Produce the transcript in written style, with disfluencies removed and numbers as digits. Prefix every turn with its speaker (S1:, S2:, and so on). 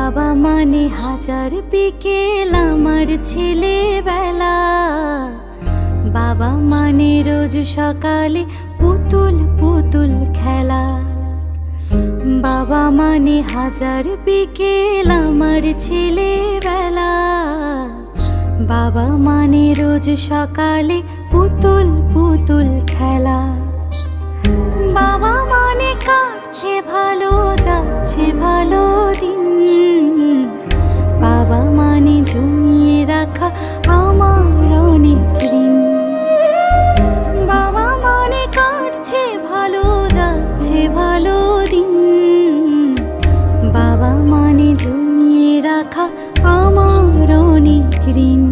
S1: বাবা মানে হাজার বিকেল আমার ছেলেবেলা। বাবা মানে রোজ সকালে পুতুল পুতুল খেলা। বাবা মানে হাজার বিকেল আমার ছেলেবেলা। বাবা মানে রোজ সকালে পুতুল পুতুল খেলা। বাবা মানে কাটছে ভালো, যাচ্ছে ভালো দিন। বাবা মানে জমিয়ে রাখা আমার অনেক ঋণ। বাবা মানে কাটছে ভালো, যাচ্ছে ভালো দিন। বাবা মানে জমিয়ে রাখা আমার অনেক ঋণ।